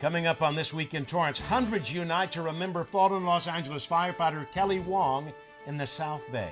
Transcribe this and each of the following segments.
Coming up on This Week in Torrance, hundreds unite to remember fallen Los Angeles firefighter Kelly Wong in the South Bay.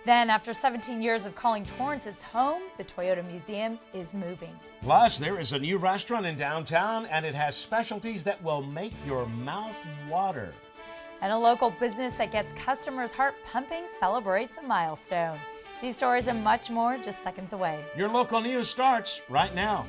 Then, after 17 years of calling Torrance its home, the Toyota Museum is moving. Plus, there is a new restaurant in downtown, and it has specialties that will make your mouth water. And a local business that gets customers' heart pumping celebrates a milestone. These stories and much more just seconds away. Your local news starts right now.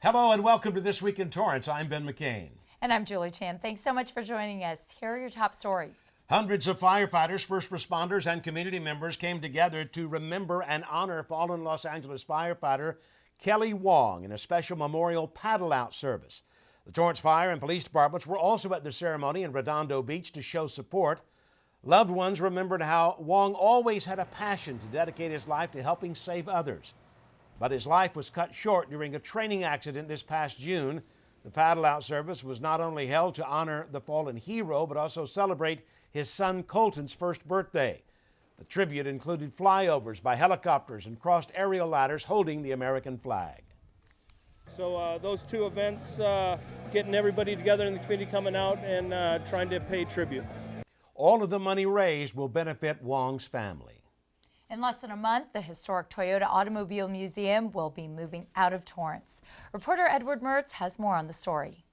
Hello and welcome to This Week in Torrance. I'm Ben McCain. And I'm Julie Chan. Thanks so much for joining us. Here are your top stories. Hundreds of firefighters, first responders, and community members came together to remember and honor fallen Los Angeles firefighter Kelly Wong in a special memorial paddle-out service. The Torrance Fire and Police Departments were also at the ceremony in Redondo Beach to show support. Loved ones remembered how Wong always had a passion to dedicate his life to helping save others. But his life was cut short during a training accident this past June. The paddle-out service was not only held to honor the fallen hero, but also celebrate his son Colton's first birthday. The tribute included flyovers by helicopters and crossed aerial ladders holding the American flag. So those two events, getting everybody together in the community, coming out and trying to pay tribute. All of the money raised will benefit Wong's family. In less than a month, the historic Toyota Automobile Museum will be moving out of Torrance. Reporter Edward Mertz has more on the story.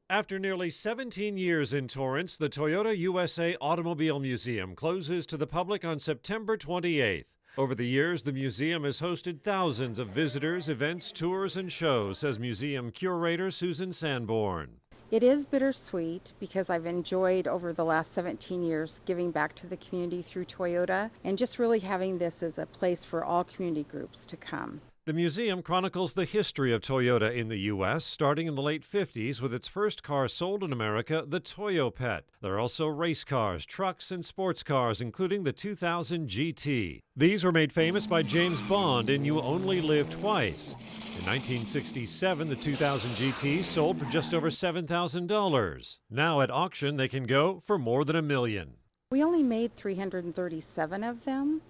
After nearly 17 years in Torrance, the Toyota USA Automobile Museum closes to the public on September 28th. Over the years, the museum has hosted thousands of visitors, events, tours, and shows, says museum curator Susan Sanborn. It is bittersweet because I've enjoyed over the last 17 years giving back to the community through Toyota and just really having this as a place for all community groups to come. The museum chronicles the history of Toyota in the U.S., starting in the late 50s with its first car sold in America, the Toyo Pet. There are also race cars, trucks, and sports cars, including the 2000 GT. These were made famous by James Bond in You Only Live Twice. In 1967, the 2000 GT sold for just over $7,000. Now at auction, they can go for more than $1 million. We only made 337 of them,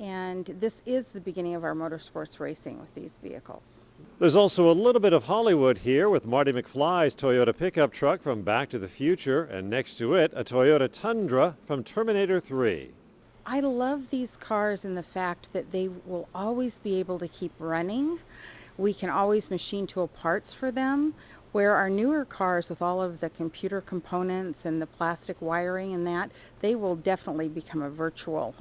and this is the beginning of our motorsports racing with these vehicles. There's also a little bit of Hollywood here with Marty McFly's Toyota pickup truck from Back to the Future, and next to it, a Toyota Tundra from Terminator 3. I love these cars in the fact that they will always be able to keep running. We can always machine tool parts for them, where our newer cars with all of the computer components and the plastic wiring and that, they will definitely become a virtual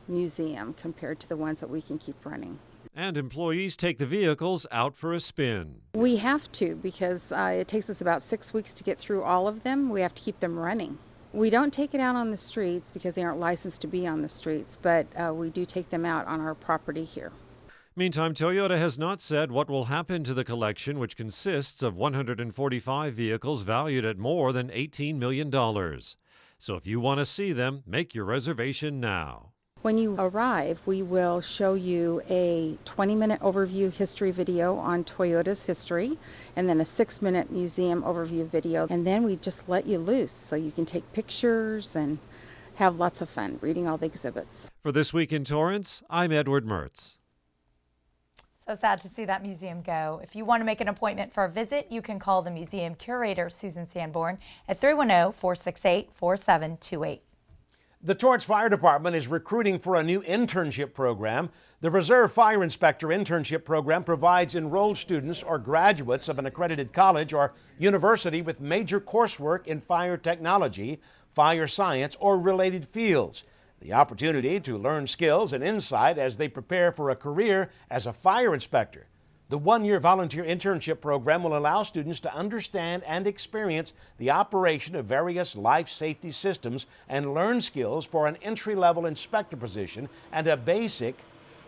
museum compared to the ones that we can keep running. And employees take the vehicles out for a spin. We have to because it takes us about 6 weeks to get through all of them. We have to keep them running. We don't take it out on the streets because they aren't licensed to be on the streets, but we do take them out on our property here. Meantime, Toyota has not said what will happen to the collection, which consists of 145 vehicles valued at more than $18 million. So if you want to see them, make your reservation now. When you arrive, we will show you a 20-minute overview history video on Toyota's history, and then a 6-minute museum overview video, and then we just let you loose so you can take pictures and have lots of fun reading all the exhibits. For This Week in Torrance, I'm Edward Mertz. So sad to see that museum go. If you want to make an appointment for a visit, you can call the museum curator, Susan Sanborn, at 310-468-4728. The Torrance Fire Department is recruiting for a new internship program. The Reserve Fire Inspector Internship Program provides enrolled students or graduates of an accredited college or university with major coursework in fire technology, fire science, or related fields. The opportunity to learn skills and insight as they prepare for a career as a fire inspector. The one-year volunteer internship program will allow students to understand and experience the operation of various life safety systems and learn skills for an entry-level inspector position and a basic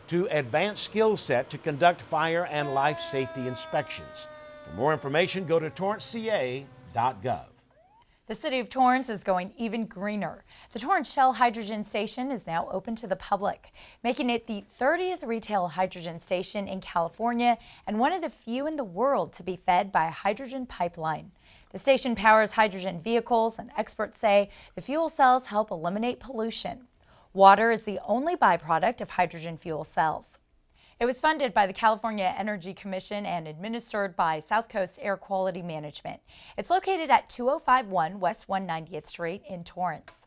to advanced skill set to conduct fire and life safety inspections. For more information, go to torranceca.gov. The City of Torrance is going even greener. The Torrentshell hydrogen station is now open to the public, making it the 30th retail hydrogen station in California and one of the few in the world to be fed by a hydrogen pipeline. The station powers hydrogen vehicles, and experts say the fuel cells help eliminate pollution. Water is the only byproduct of hydrogen fuel cells. It was funded by the California Energy Commission and administered by South Coast Air Quality Management. It's located at 2051 West 190th Street in Torrance.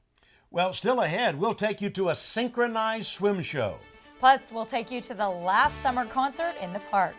Well, still ahead, we'll take you to a synchronized swim show. Plus, we'll take you to the last summer concert in the park.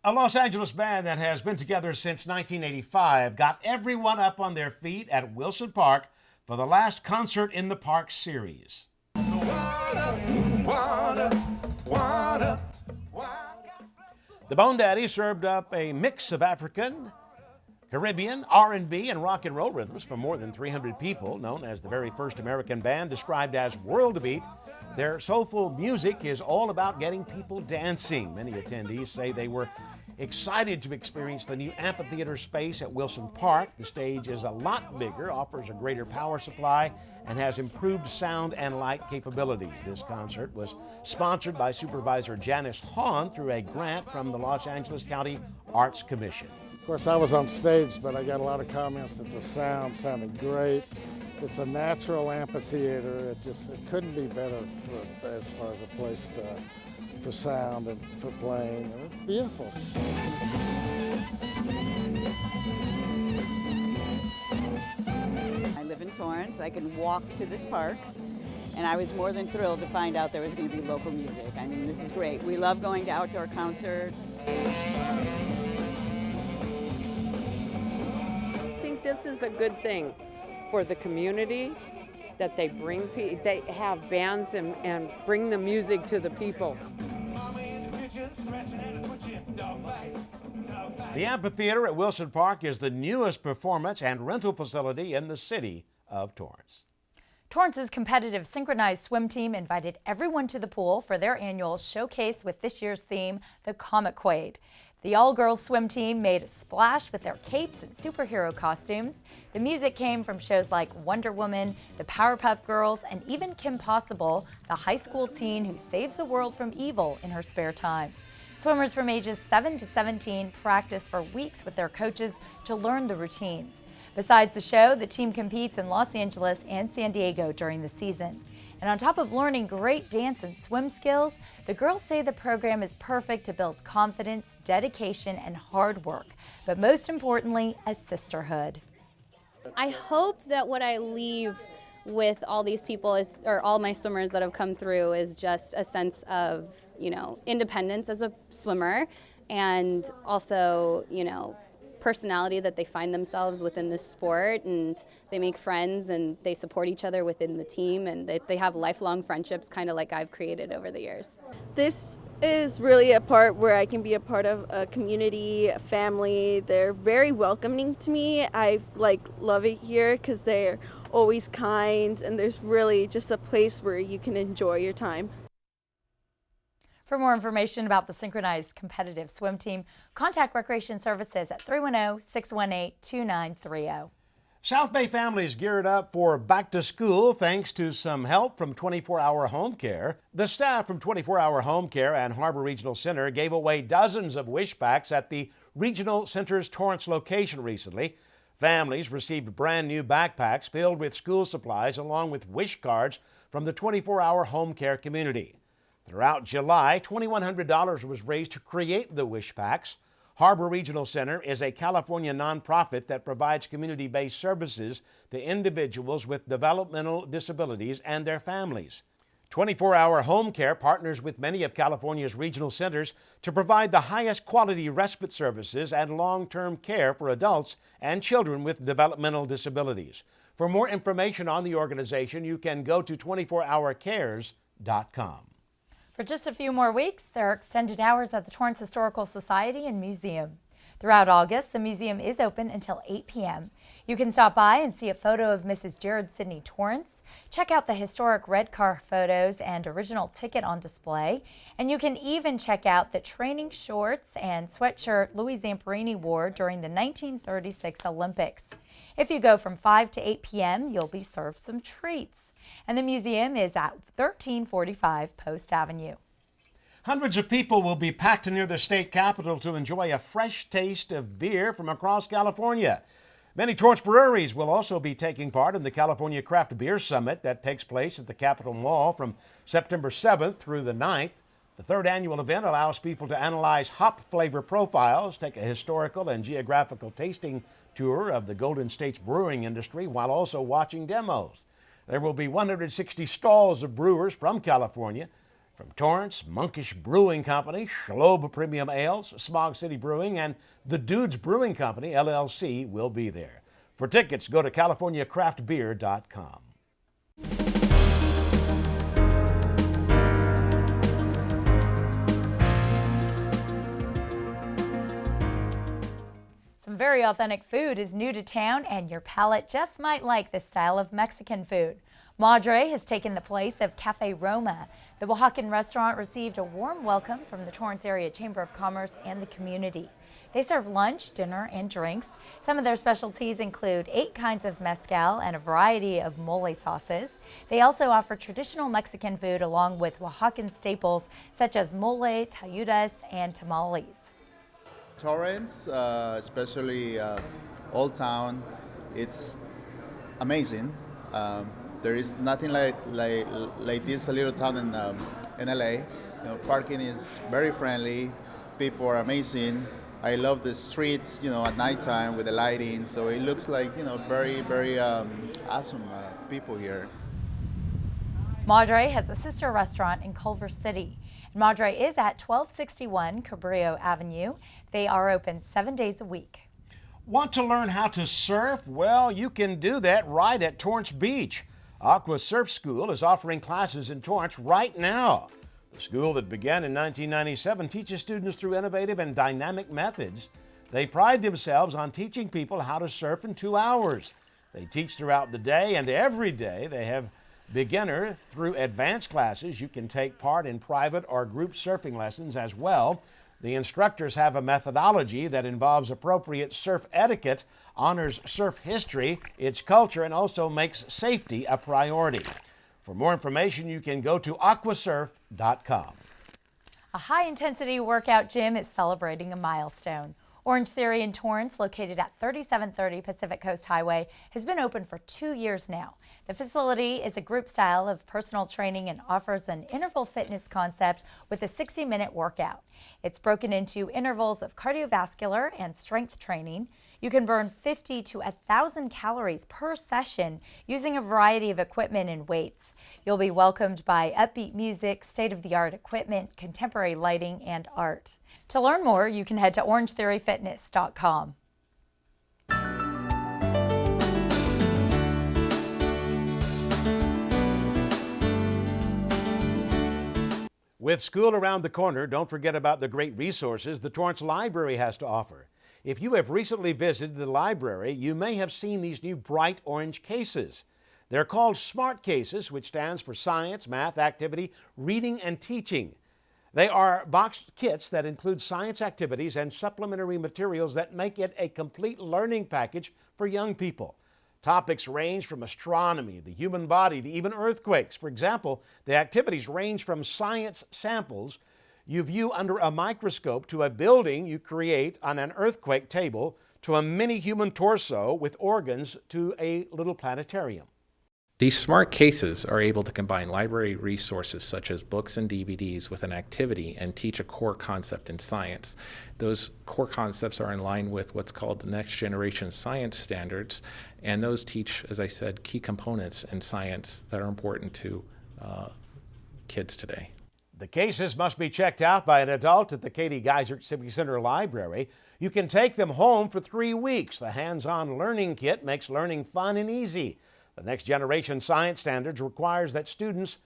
A Los Angeles band that has been together since 1985 got everyone up on their feet at Wilson Park for the last Concert in the Park series. The BoneDaddys served up a mix of African, Caribbean, R&B, and rock and roll rhythms for more than 300 people. Known as the very first American band described as world beat, their soulful music is all about getting people dancing. Many attendees say they were excited to experience the new amphitheater space at Wilson Park. The stage is a lot bigger, offers a greater power supply, and has improved sound and light capabilities. This concert was sponsored by Supervisor Janice Hahn through a grant from the Los Angeles County Arts Commission. Of course, I was on stage, but I got a lot of comments that the sound sounded great. It's a natural amphitheater. It couldn't be better as far as a place for sound and for playing. And it's beautiful. I live in Torrance. I can walk to this park, and I was more than thrilled to find out there was going to be local music. I mean, this is great. We love going to outdoor concerts. I think this is a good thing for the community, that they have bands and bring the music to the people. The amphitheater at Wilson Park is the newest performance and rental facility in the city of Torrance. Torrance's competitive synchronized swim team invited everyone to the pool for their annual showcase with this year's theme, the aquacade. The all-girls swim team made a splash with their capes and superhero costumes. The music came from shows like Wonder Woman, the Powerpuff Girls, and even Kim Possible, the high school teen who saves the world from evil in her spare time. Swimmers from ages 7 to 17 practice for weeks with their coaches to learn the routines. Besides the show, the team competes in Los Angeles and San Diego during the season. And on top of learning great dance and swim skills, the girls say the program is perfect to build confidence, dedication, and hard work, but most importantly, a sisterhood. I hope that what I leave with all these people is, or all my swimmers that have come through, is just a sense of, independence as a swimmer, and also, personality, that they find themselves within this sport, and they make friends and they support each other within the team, and they have lifelong friendships, kind of like I've created over the years. This is really a part where I can be a part of a community, a family. They're very welcoming to me. I love it here because they're always kind, and there's really just a place where you can enjoy your time. For more information about the synchronized competitive swim team, contact Recreation Services at 310-618-2930. South Bay families geared up for back to school thanks to some help from 24-Hour Home Care. The staff from 24-Hour Home Care and Harbor Regional Center gave away dozens of wish packs at the Regional Center's Torrance location recently. Families received brand new backpacks filled with school supplies along with wish cards from the 24-Hour Home Care community. Throughout July, $2,100 was raised to create the wish packs. Harbor Regional Center is a California nonprofit that provides community-based services to individuals with developmental disabilities and their families. 24-Hour Home Care partners with many of California's regional centers to provide the highest quality respite services and long-term care for adults and children with developmental disabilities. For more information on the organization, you can go to 24hourcares.com. For just a few more weeks, there are extended hours at the Torrance Historical Society and Museum. Throughout August, the museum is open until 8 p.m. You can stop by and see a photo of Mrs. Jared Sidney Torrance, check out the historic red car photos and original ticket on display, and you can even check out the training shorts and sweatshirt Louis Zamperini wore during the 1936 Olympics. If you go from 5 to 8 p.m., you'll be served some treats. And the museum is at 1345 Post Avenue. Hundreds of people will be packed near the state capitol to enjoy a fresh taste of beer from across California. Many Torrance breweries will also be taking part in the California Craft Beer Summit that takes place at the Capitol Mall from September 7th through the 9th. The third annual event allows people to analyze hop flavor profiles, take a historical and geographical tasting tour of the Golden State's brewing industry while also watching demos. There will be 160 stalls of brewers from California. From Torrance, Monkish Brewing Company, Schlob Premium Ales, Smog City Brewing, and the Dudes Brewing Company, LLC, will be there. For tickets, go to CaliforniaCraftBeer.com. Some very authentic food is new to town, and your palate just might like this style of Mexican food. Madre has taken the place of Cafe Roma. The Oaxacan restaurant received a warm welcome from the Torrance Area Chamber of Commerce and the community. They serve lunch, dinner, and drinks. Some of their specialties include 8 kinds of mezcal and a variety of mole sauces. They also offer traditional Mexican food along with Oaxacan staples such as mole, tayudas, and tamales. Torrance, especially Old Town, it's amazing. There is nothing like this little town in LA. You know, parking is very friendly. People are amazing. I love the streets, at nighttime with the lighting. So it looks like, very, very awesome people here. Madre has a sister restaurant in Culver City. Madre is at 1261 Cabrillo Avenue. They are open 7 days a week. Want to learn how to surf? Well, you can do that right at Torrance Beach. Aqua Surf School is offering classes in Torrance right now. The school that began in 1997 teaches students through innovative and dynamic methods. They pride themselves on teaching people how to surf in 2 hours. They teach throughout the day, and every day they have beginner through advanced classes. You can take part in private or group surfing lessons as well. The instructors have a methodology that involves appropriate surf etiquette, honors surf history, its culture, and also makes safety a priority. For more information, you can go to aquasurf.com. A high-intensity workout gym is celebrating a milestone. Orange Theory in Torrance, located at 3730 Pacific Coast Highway, has been open for 2 years now. The facility is a group style of personal training and offers an interval fitness concept with a 60-minute workout. It's broken into intervals of cardiovascular and strength training. You can burn 50 to 1,000 calories per session using a variety of equipment and weights. You'll be welcomed by upbeat music, state-of-the-art equipment, contemporary lighting, and art. To learn more, you can head to orangetheoryfitness.com. With school around the corner, don't forget about the great resources the Torrance Library has to offer. If you have recently visited the library, you may have seen these new bright orange cases. They're called SMART cases, which stands for Science, Math, Activity, Reading, and Teaching. They are boxed kits that include science activities and supplementary materials that make it a complete learning package for young people. Topics range from astronomy, the human body, to even earthquakes. For example, the activities range from science samples you view under a microscope to a building you create on an earthquake table to a mini human torso with organs to a little planetarium. These smart cases are able to combine library resources such as books and DVDs with an activity and teach a core concept in science. Those core concepts are in line with what's called the next generation science standards, and those teach, as I said, key components in science that are important to kids today. The cases must be checked out by an adult at the Katie Geisert Civic Center Library. You can take them home for 3 weeks. The hands-on learning kit makes learning fun and easy. The Next Generation Science Standards requires that students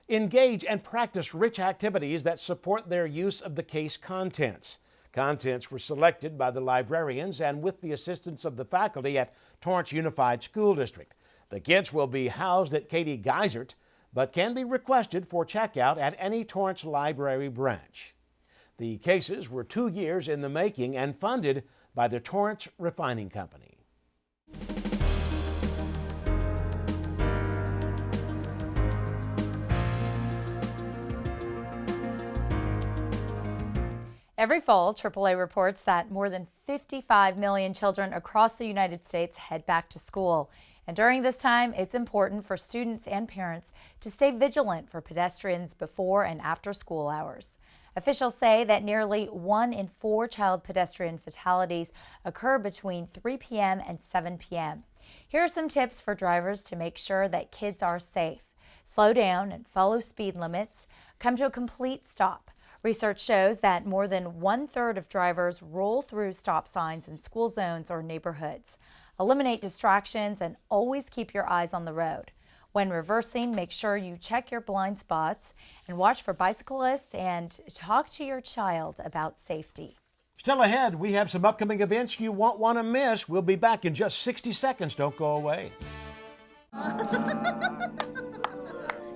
engage and practice rich activities that support their use of the case contents. Contents were selected by the librarians and with the assistance of the faculty at Torrance Unified School District. The kits will be housed at Katie Geisert, but can be requested for checkout at any Torrance Library branch. The cases were 2 years in the making and funded by the Torrance Refining Company. Every fall, AAA reports that more than 55 million children across the United States head back to school. And during this time, it's important for students and parents to stay vigilant for pedestrians before and after school hours. Officials say that nearly 1 in 4 child pedestrian fatalities occur between 3 p.m. and 7 p.m. Here are some tips for drivers to make sure that kids are safe. Slow down and follow speed limits. Come to a complete stop. Research shows that more than 1/3 of drivers roll through stop signs in school zones or neighborhoods. Eliminate distractions and always keep your eyes on the road. When reversing, make sure you check your blind spots and watch for bicyclists and talk to your child about safety. Still ahead, we have some upcoming events you won't want to miss. We'll be back in just 60 seconds. Don't go away.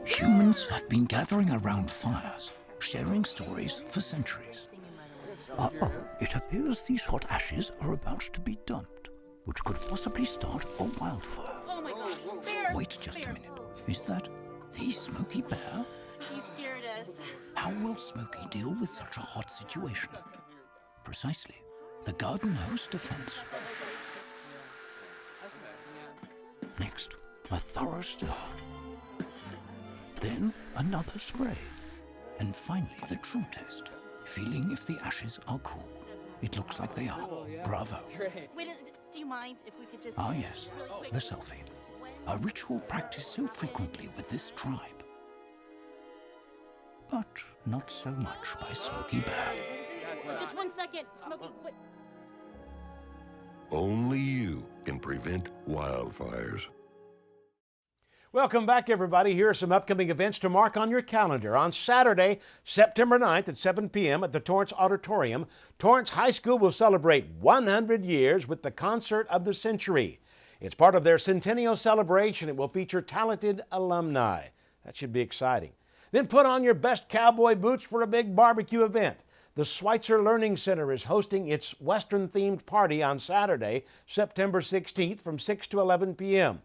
Humans have been gathering around fires, sharing stories for centuries. Uh-oh, it appears these hot ashes are about to be dumped, which could possibly start a wildfire. Oh my gosh. Wait just a minute. Is that the Smokey Bear? He scared us. How will Smokey deal with such a hot situation? Precisely. The garden hose defense. Next, a thorough stir. Then another spray. And finally, the true test. Feeling if the ashes are cool. It looks like they are. Bravo. Wait, do you mind if we could just... Ah yes, the selfie. A ritual practiced so frequently with this tribe. But not so much by Smokey Bear. Just 1 second, Smokey. Wait. Only you can prevent wildfires. Welcome back, everybody. Here are some upcoming events to mark on your calendar. On Saturday, September 9th at 7 p.m. at the Torrance Auditorium, Torrance High School will celebrate 100 years with the Concert of the Century. It's part of their centennial celebration. It will feature talented alumni. That should be exciting. Then put on your best cowboy boots for a big barbecue event. The Schweitzer Learning Center is hosting its Western-themed party on Saturday, September 16th from 6 to 11 p.m.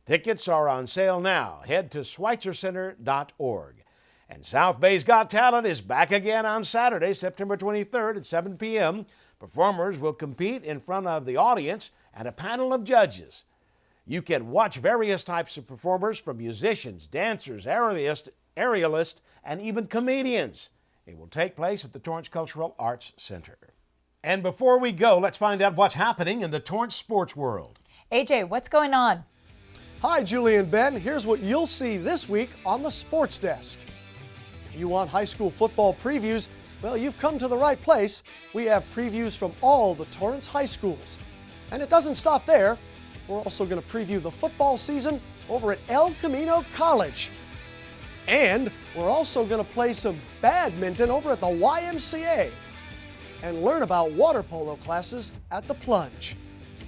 Tickets are on sale now. Head to schweitzercenter.org. And South Bay's Got Talent is back again on Saturday, September 23rd at 7 p.m. Performers will compete in front of the audience and a panel of judges. You can watch various types of performers from musicians, dancers, aerialists, and even comedians. It will take place at the Torrance Cultural Arts Center. And before we go, let's find out what's happening in the Torrance sports world. AJ, what's going on? Hi, Julie and Ben. Here's what you'll see this week on the Sports Desk. If you want high school football previews, well, you've come to the right place. We have previews from all the Torrance high schools. And it doesn't stop there. We're also going to preview the football season over at El Camino College. And we're also going to play some badminton over at the YMCA and learn about water polo classes at the Plunge.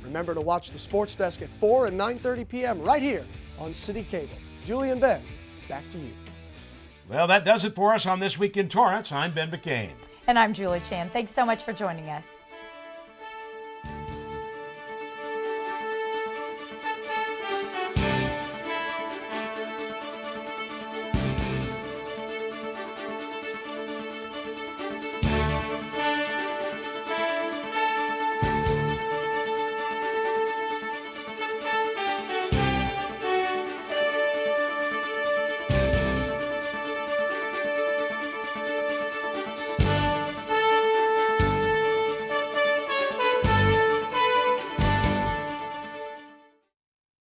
Remember to watch the Sports Desk at 4 and 9:30 p.m. right here on City Cable. Julie and Ben, back to you. Well, that does it for us on This Week in Torrance. I'm Ben McCain. And I'm Julie Chan. Thanks so much for joining us.